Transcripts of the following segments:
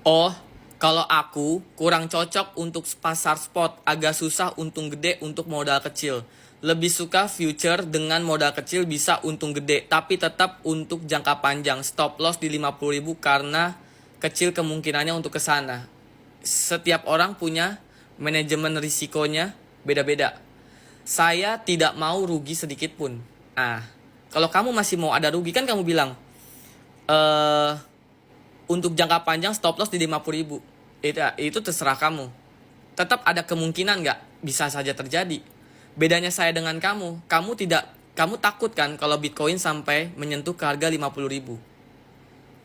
Oh, kalau aku kurang cocok untuk pasar spot, agak susah untung gede untuk modal kecil. Lebih suka future dengan modal kecil bisa untung gede, tapi tetap untuk jangka panjang. Stop loss di 50.000 karena kecil kemungkinannya untuk ke sana. Setiap orang punya manajemen risikonya beda-beda. Saya tidak mau rugi sedikit pun. Ah, kalau kamu masih mau ada rugi, kan kamu bilang, eh untuk jangka panjang stop loss di 50.000. Itu terserah kamu. Tetap ada kemungkinan nggak? Bisa saja terjadi. Bedanya saya dengan kamu takut kan kalau Bitcoin sampai menyentuh ke harga 50.000.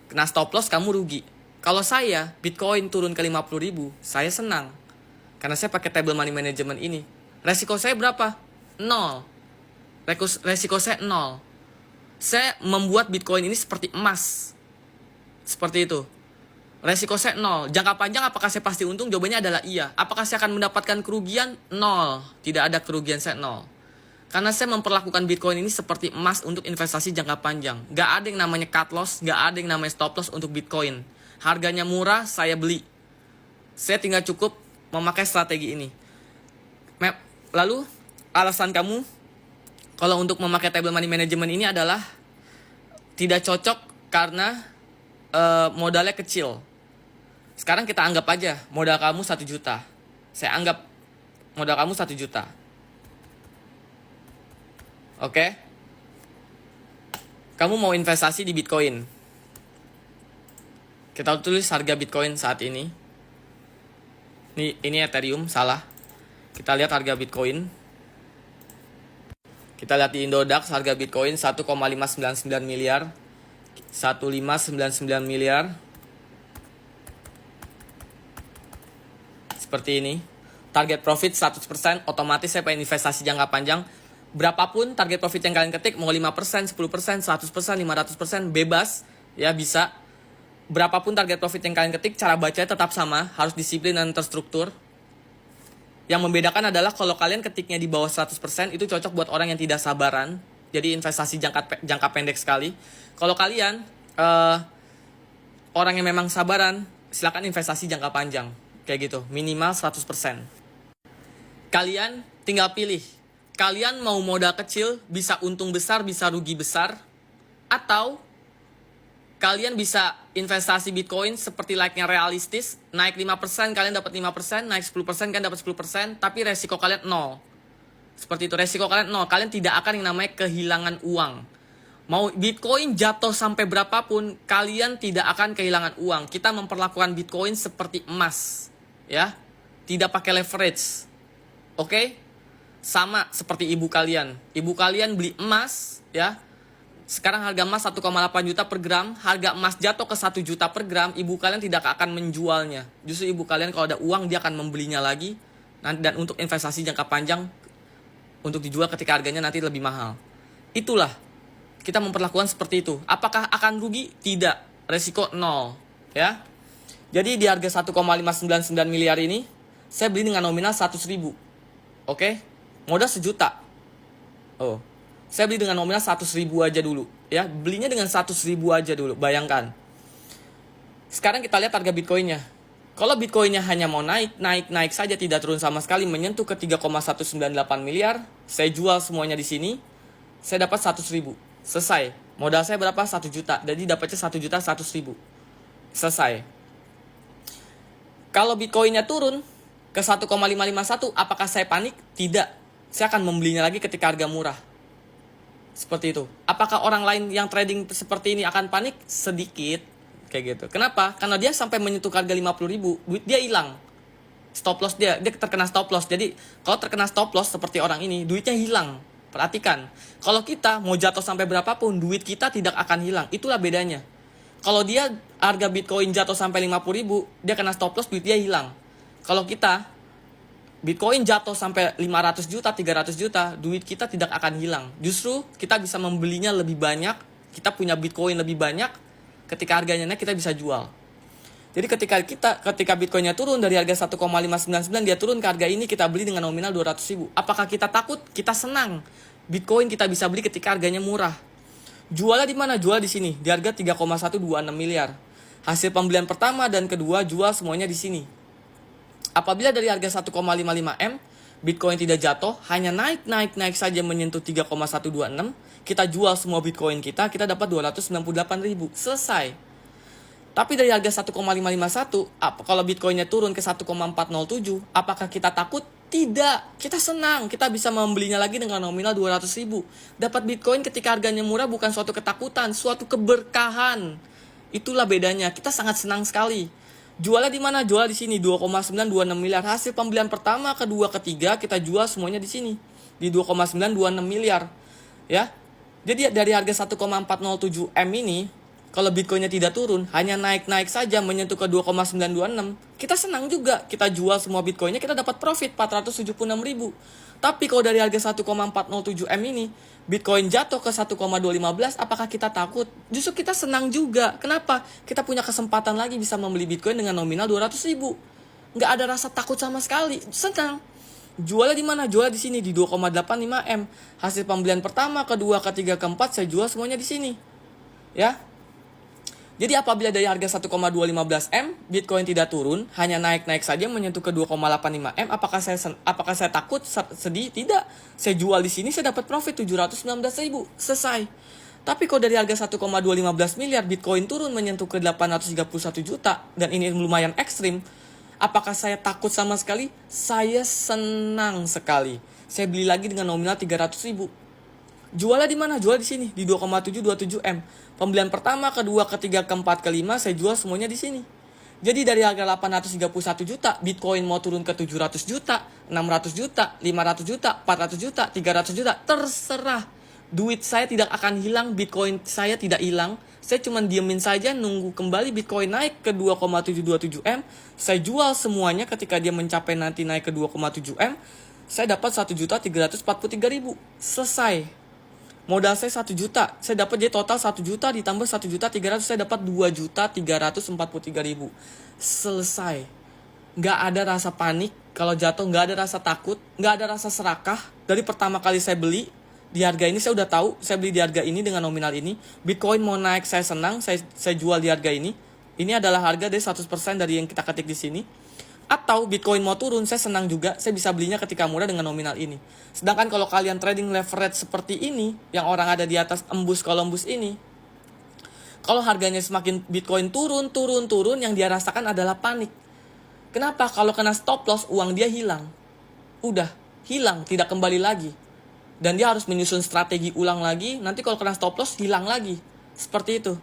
Kena stop loss kamu rugi. Kalau saya, Bitcoin turun ke 50.000, saya senang. Karena saya pakai table money management ini. Resiko saya berapa? Nol. Resiko saya nol. Saya membuat Bitcoin ini seperti emas. Seperti itu. Resiko saya nol. Jangka panjang apakah saya pasti untung? Jawabannya adalah iya. Apakah saya akan mendapatkan kerugian? Nol. Tidak ada kerugian, saya nol. Karena saya memperlakukan Bitcoin ini seperti emas untuk investasi jangka panjang. Gak ada yang namanya cut loss, gak ada yang namanya stop loss untuk Bitcoin. Harganya murah, saya beli. Saya tinggal cukup memakai strategi ini. Lalu, alasan kamu kalau untuk memakai table money management ini adalah tidak cocok karena modalnya kecil. Sekarang kita anggap aja modal kamu 1 juta. Saya anggap modal kamu 1 juta. Oke? Kamu mau investasi di Bitcoin. Kita tulis harga Bitcoin saat ini. Ini Ethereum, salah. Kita lihat harga Bitcoin. Kita lihat di Indodax harga Bitcoin 1,599 miliar. 1,599 miliar. Seperti ini. Target profit 100%, otomatis saya pengen investasi jangka panjang. Berapapun target profit yang kalian ketik, mau 5%, 10%, 100%, 500%, bebas. Ya, bisa. Berapapun target profit yang kalian ketik, cara bacanya tetap sama, harus disiplin dan terstruktur. Yang membedakan adalah kalau kalian ketiknya di bawah 100%, itu cocok buat orang yang tidak sabaran. Jadi investasi jangka pendek sekali. Kalau kalian orang yang memang sabaran, silakan investasi jangka panjang. Kayak gitu, minimal 100%. Kalian tinggal pilih. Kalian mau modal kecil, bisa untung besar, bisa rugi besar. Atau kalian bisa investasi Bitcoin seperti like-nya realistis. Naik 5%, kalian dapat 5%. Naik 10%, kalian dapat 10%. Tapi resiko kalian 0. Seperti itu, resiko kalian 0. Kalian tidak akan yang namanya kehilangan uang. Mau Bitcoin jatuh sampai berapapun, kalian tidak akan kehilangan uang. Kita memperlakukan Bitcoin seperti emas. Ya, tidak pakai leverage. Oke? Sama seperti ibu kalian. Ibu kalian beli emas, ya. Sekarang harga emas 1,8 juta per gram. Harga emas jatuh ke 1 juta per gram, ibu kalian tidak akan menjualnya. Justru ibu kalian kalau ada uang, dia akan membelinya lagi. Dan untuk investasi jangka panjang, untuk dijual ketika harganya nanti lebih mahal. Itulah, kita memperlakukan seperti itu. Apakah akan rugi? Tidak. Resiko 0. Ya. Jadi di harga 1,599 miliar ini, saya beli dengan nominal 100.000. Oke? Modal 1 juta. Oh. Saya beli dengan nominal 100.000 aja dulu. Ya, belinya dengan 100.000 aja dulu. Bayangkan. Sekarang kita lihat harga Bitcoinnya. Kalau Bitcoinnya hanya mau naik saja, tidak turun sama sekali, menyentuh ke 3,198 miliar, saya jual semuanya di sini, saya dapat 100.000. Selesai. Modal saya berapa? 1 juta. Jadi dapatnya 1.100.000. Selesai. Kalau Bitcoinnya turun ke 1,551, apakah saya panik? Tidak. Saya akan membelinya lagi ketika harga murah. Seperti itu. Apakah orang lain yang trading seperti ini akan panik? Sedikit. Kayak gitu. Kenapa? Karena dia sampai menyentuh harga 50.000, duit dia hilang. Stop loss dia terkena stop loss. Jadi, kalau terkena stop loss seperti orang ini, duitnya hilang. Perhatikan. Kalau kita mau jatuh sampai berapapun, duit kita tidak akan hilang. Itulah bedanya. Kalau dia harga Bitcoin jatuh sampai 50.000, dia kena stop loss, duit dia hilang. Kalau kita Bitcoin jatuh sampai 500 juta, 300 juta, duit kita tidak akan hilang. Justru kita bisa membelinya lebih banyak, kita punya Bitcoin lebih banyak, ketika harganya naik kita bisa jual. Jadi ketika Bitcoinnya turun dari harga 1,599, dia turun ke harga ini, kita beli dengan nominal 200.000. Apakah kita takut? Kita senang. Bitcoin kita bisa beli ketika harganya murah. Jualnya di mana? Jual di sini, di harga 3,126 miliar. Hasil pembelian pertama dan kedua jual semuanya di sini. Apabila dari harga 1,55 M, Bitcoin tidak jatuh, hanya naik saja menyentuh 3,126, kita jual semua Bitcoin kita dapat 298.000. Selesai. Tapi dari harga 1,551, kalau Bitcoinnya turun ke 1,407, apakah kita takut? Tidak. Kita senang. Kita bisa membelinya lagi dengan nominal 200.000. Dapat Bitcoin ketika harganya murah bukan suatu ketakutan, suatu keberkahan. Itulah bedanya. Kita sangat senang sekali. Jualnya di mana? Jual di sini 2,926 miliar. Hasil pembelian pertama, kedua, ketiga kita jual semuanya di sini di 2,926 miliar. Ya. Jadi dari harga 1,407 M ini, kalau Bitcoinnya tidak turun, hanya naik saja menyentuh ke 2,926, kita senang juga. Kita jual semua Bitcoinnya, kita dapat profit 476.000. Tapi kalau dari harga 1,407 M ini, Bitcoin jatuh ke 1,215, apakah kita takut? Justru kita senang juga. Kenapa? Kita punya kesempatan lagi bisa membeli Bitcoin dengan nominal 200.000. Nggak ada rasa takut sama sekali. Senang. Jualnya di mana? Jualnya di sini di 2,85 M. Hasil pembelian pertama, kedua, ketiga, keempat saya jual semuanya di sini. Ya. Jadi apabila dari harga 1,215 M, Bitcoin tidak turun, hanya naik saja menyentuh ke 2,85 M, apakah saya takut, sedih? Tidak. Saya jual di sini, saya dapat profit 719.000. Selesai. Tapi kalau dari harga 1,215 miliar, Bitcoin turun menyentuh ke 831 juta, dan ini lumayan ekstrim, apakah saya takut sama sekali? Saya senang sekali. Saya beli lagi dengan nominal 300.000. Jualnya di mana? Jual di sini di 2,727 M. Pembelian pertama, kedua, ketiga, keempat, kelima saya jual semuanya di sini. Jadi dari harga 831 juta, Bitcoin mau turun ke 700 juta, 600 juta, 500 juta, 400 juta, 300 juta, terserah. Duit saya tidak akan hilang, Bitcoin saya tidak hilang. Saya cuma diemin saja nunggu kembali Bitcoin naik ke 2,727 M. Saya jual semuanya ketika dia mencapai nanti naik ke 2,7 M. Saya dapat 1.343.000. Selesai. Modal saya 1 juta, saya dapat jadi total 1 juta ditambah 1.300.000, saya dapat 2.343.000. Selesai. Nggak ada rasa panik kalau jatuh, nggak ada rasa takut, nggak ada rasa serakah. Dari pertama kali saya beli di harga ini, saya udah tahu saya beli di harga ini dengan nominal ini. Bitcoin mau naik saya senang, saya jual di harga ini. Ini adalah harga dari 100% dari yang kita ketik di sini. Atau Bitcoin mau turun, saya senang juga, saya bisa belinya ketika murah dengan nominal ini. Sedangkan kalau kalian trading leverage seperti ini, yang orang ada di atas embus Columbus ini, kalau harganya semakin Bitcoin turun, yang dia rasakan adalah panik. Kenapa? Kalau kena stop loss, uang dia hilang. Udah, hilang, tidak kembali lagi. Dan dia harus menyusun strategi ulang lagi, nanti kalau kena stop loss, hilang lagi. Seperti itu.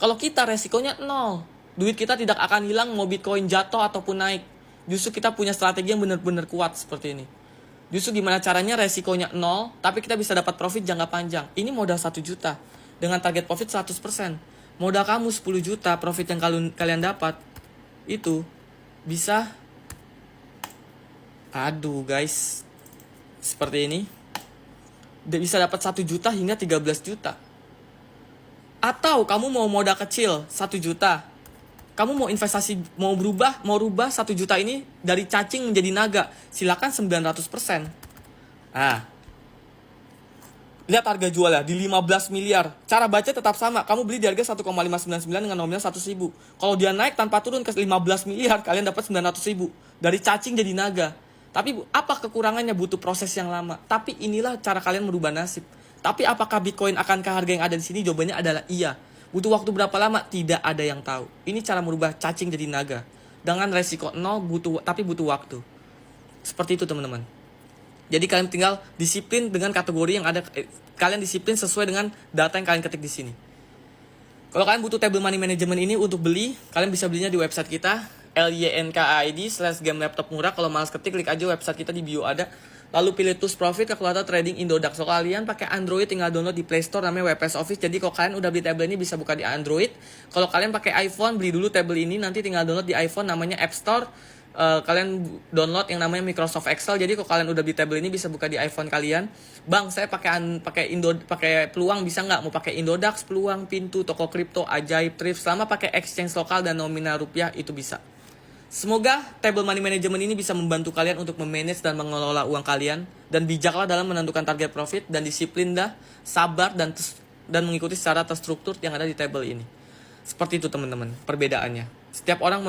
Kalau kita resikonya 0. Duit kita tidak akan hilang mau Bitcoin jatuh ataupun naik. Justru kita punya strategi yang benar-benar kuat seperti ini. Justru gimana caranya resikonya 0, tapi kita bisa dapat profit jangka panjang. Ini modal 1 juta. Dengan target profit 100%. Modal kamu 10 juta, profit yang kalian dapat, itu bisa, aduh guys, seperti ini. Bisa dapat 1 juta hingga 13 juta. Atau kamu mau modal kecil 1 juta. Kamu mau investasi, mau rubah 1 juta ini dari cacing menjadi naga. Silakan 900%. Lihat harga jualnya di 15 miliar. Cara baca tetap sama. Kamu beli di harga 1,599 dengan nominal 100.000. Kalau dia naik tanpa turun ke 15 miliar, kalian dapat 900.000. Dari cacing jadi naga. Tapi apa kekurangannya? Butuh proses yang lama. Tapi inilah cara kalian merubah nasib. Tapi apakah Bitcoin akan ke harga yang ada di sini? Jawabannya adalah iya. Butuh waktu berapa lama? Tidak ada yang tahu. Ini cara merubah cacing jadi naga. Dengan resiko 0, tapi butuh waktu. Seperti itu teman-teman. Jadi kalian tinggal disiplin dengan kategori yang ada. Kalian disiplin sesuai dengan data yang kalian ketik di sini. Kalau kalian butuh table money management ini untuk beli, kalian bisa belinya di website kita. LYNKAID/game laptop murah. Kalau malas ketik, klik aja website kita di bio ada. Lalu pilih tools profit, kalkulator trading Indodax. Kalau kalian pakai Android tinggal download di Play Store namanya WPS Office. Jadi kalau kalian udah beli table ini bisa buka di Android. Kalau kalian pakai iPhone, beli dulu table ini, nanti tinggal download di iPhone namanya App Store. Kalian download yang namanya Microsoft Excel. Jadi kalau kalian udah beli table ini bisa buka di iPhone kalian. Bang, saya pakai peluang bisa nggak? Mau pakai Indodax, peluang, pintu, toko kripto, ajaib, thrift. Selama pakai exchange lokal dan nominal rupiah itu bisa. Semoga table money management ini bisa membantu kalian untuk memanage dan mengelola uang kalian. Dan bijaklah dalam menentukan target profit. Dan disiplin dah, sabar dan mengikuti secara terstruktur yang ada di table ini. Seperti itu teman-teman, perbedaannya. Setiap orang